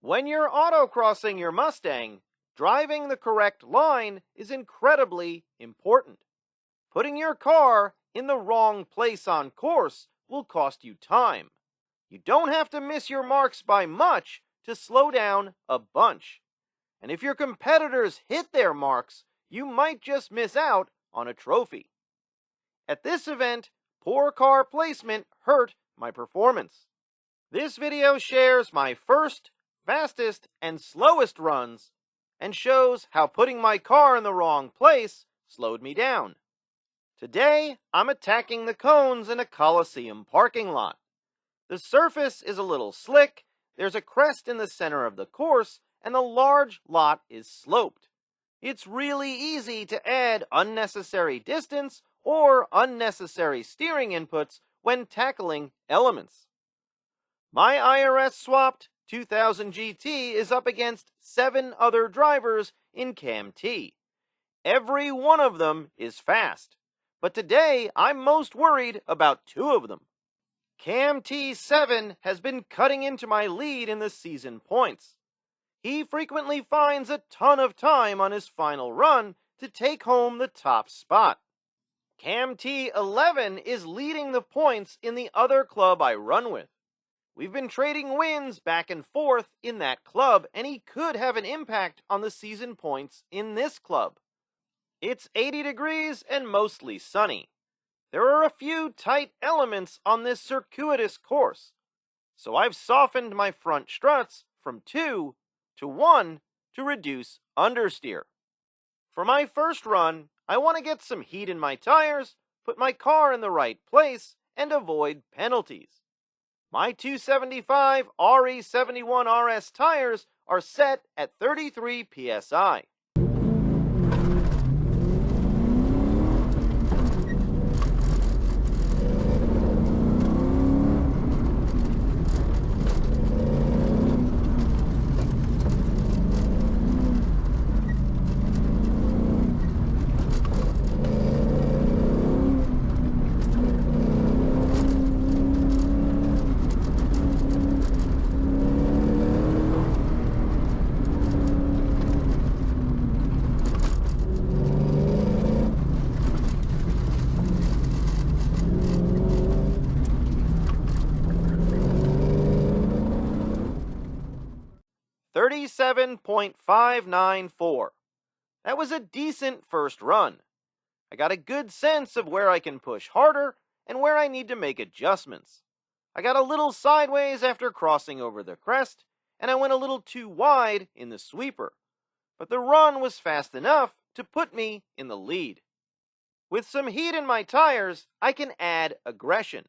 When you're autocrossing your Mustang, driving the correct line is incredibly important. Putting your car in the wrong place on course will cost you time. You don't have to miss your marks by much to slow down a bunch. And if your competitors hit their marks, you might just miss out on a trophy. At this event, poor car placement hurt my performance. This video shares my first, fastest, and slowest runs, and shows how putting my car in the wrong place slowed me down. Today, I'm attacking the cones in a Coliseum parking lot. The surface is a little slick, there's a crest in the center of the course, and the large lot is sloped. It's really easy to add unnecessary distance or unnecessary steering inputs when tackling elements. My IRS swapped 2000 GT is up against 7 other drivers in Cam T. Every one of them is fast, but today I'm most worried about 2 of them. Cam T7 has been cutting into my lead in the season points. He frequently finds a ton of time on his final run to take home the top spot. Cam T11 is leading the points in the other club I run with. We've been trading wins back and forth in that club, and he could have an impact on the season points in this club. It's 80 degrees and mostly sunny. There are a few tight elements on this circuitous course, so I've softened my front struts from 2 to 1 to reduce understeer. For my first run, I want to get some heat in my tires, put my car in the right place, and avoid penalties. My 275 RE71 RS tires are set at 33 psi. .594. That was a decent first run. I got a good sense of where I can push harder and where I need to make adjustments. I got a little sideways after crossing over the crest, and I went a little too wide in the sweeper. But the run was fast enough to put me in the lead. With some heat in my tires, I can add aggression.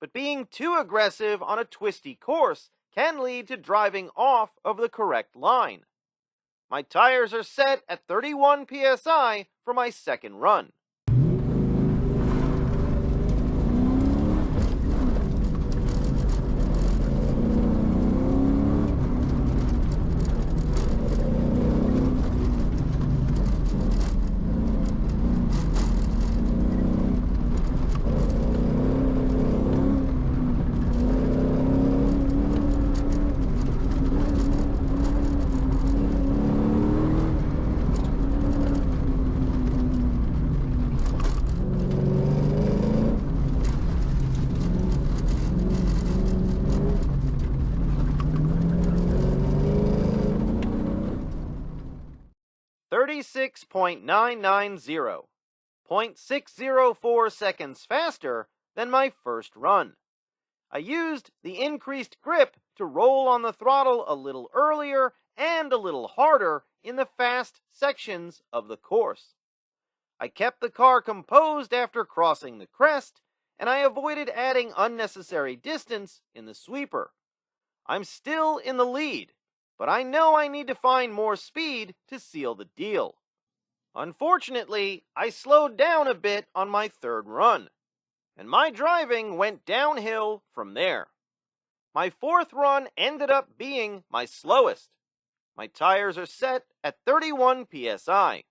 But being too aggressive on a twisty course can lead to driving off of the correct line. My tires are set at 31 psi for my second run. .990, 0.604 seconds faster than my first run. I used the increased grip to roll on the throttle a little earlier and a little harder in the fast sections of the course. I kept the car composed after crossing the crest, and I avoided adding unnecessary distance in the sweeper. I'm still in the lead, but I know I need to find more speed to seal the deal. Unfortunately, I slowed down a bit on my third run, and my driving went downhill from there. My fourth run ended up being my slowest. My tires are set at 31 psi.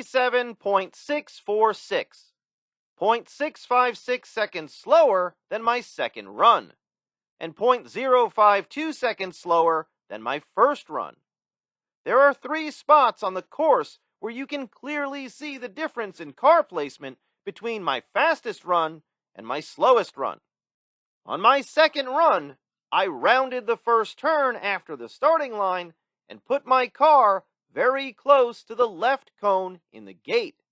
37.646, 0.656 seconds slower than my second run, and 0.052 seconds slower than my first run. There are 3 spots on the course where you can clearly see the difference in car placement between my fastest run and my slowest run. On my second run, I rounded the first turn after the starting line and put my car very close to the left cone in the gate.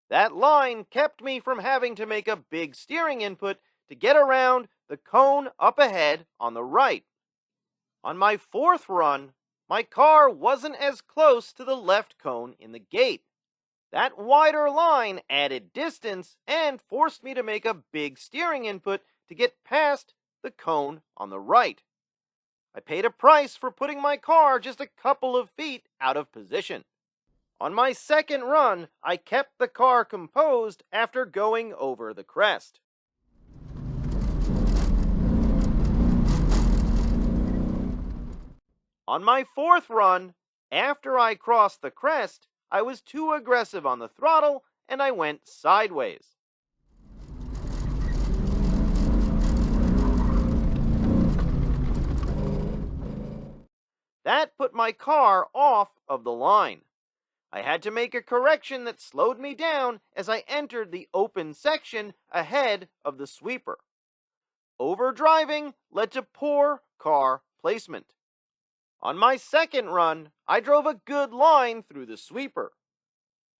That line kept me from having to make a big steering input to get around the cone up ahead on the right. On my fourth run, my car wasn't as close to the left cone in the gate. That wider line added distance and forced me to make a big steering input to get past the cone on the right. I paid a price for putting my car just a couple of feet out of position. On my second run, I kept the car composed after going over the crest. On my fourth run, after I crossed the crest, I was too aggressive on the throttle and I went sideways. That put my car off of the line. I had to make a correction that slowed me down as I entered the open section ahead of the sweeper. Overdriving led to poor car placement. On my second run, I drove a good line through the sweeper.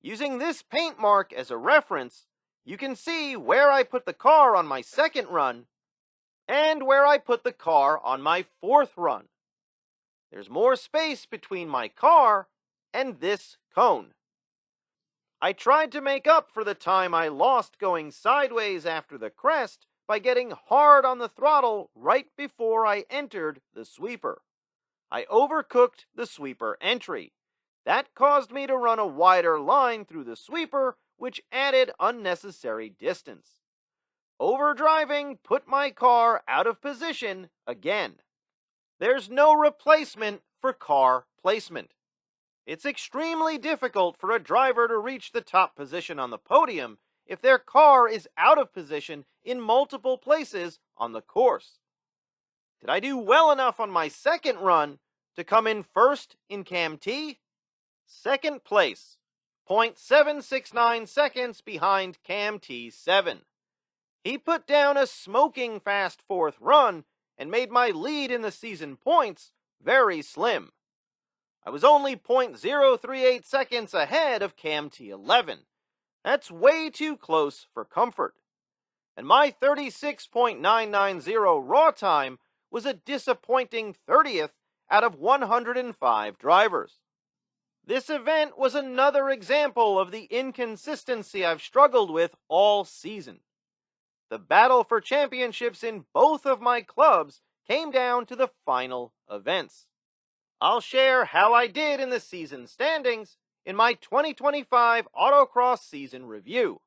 Using this paint mark as a reference, you can see where I put the car on my second run and where I put the car on my fourth run. There's more space between my car and this cone. I tried to make up for the time I lost going sideways after the crest by getting hard on the throttle right before I entered the sweeper. I overcooked the sweeper entry. That caused me to run a wider line through the sweeper, which added unnecessary distance. Overdriving put my car out of position again. There's no replacement for car placement. It's extremely difficult for a driver to reach the top position on the podium if their car is out of position in multiple places on the course. Did I do well enough on my second run to come in first in Cam T? Second place, 0.769 seconds behind Cam T7. He put down a smoking fast fourth run and made my lead in the season points very slim. I was only 0.038 seconds ahead of Cam T11. That's way too close for comfort. And my 36.990 raw time was a disappointing 30th out of 105 drivers. This event was another example of the inconsistency I've struggled with all season. The battle for championships in both of my clubs came down to the final events. I'll share how I did in the season standings in my 2025 Autocross season review.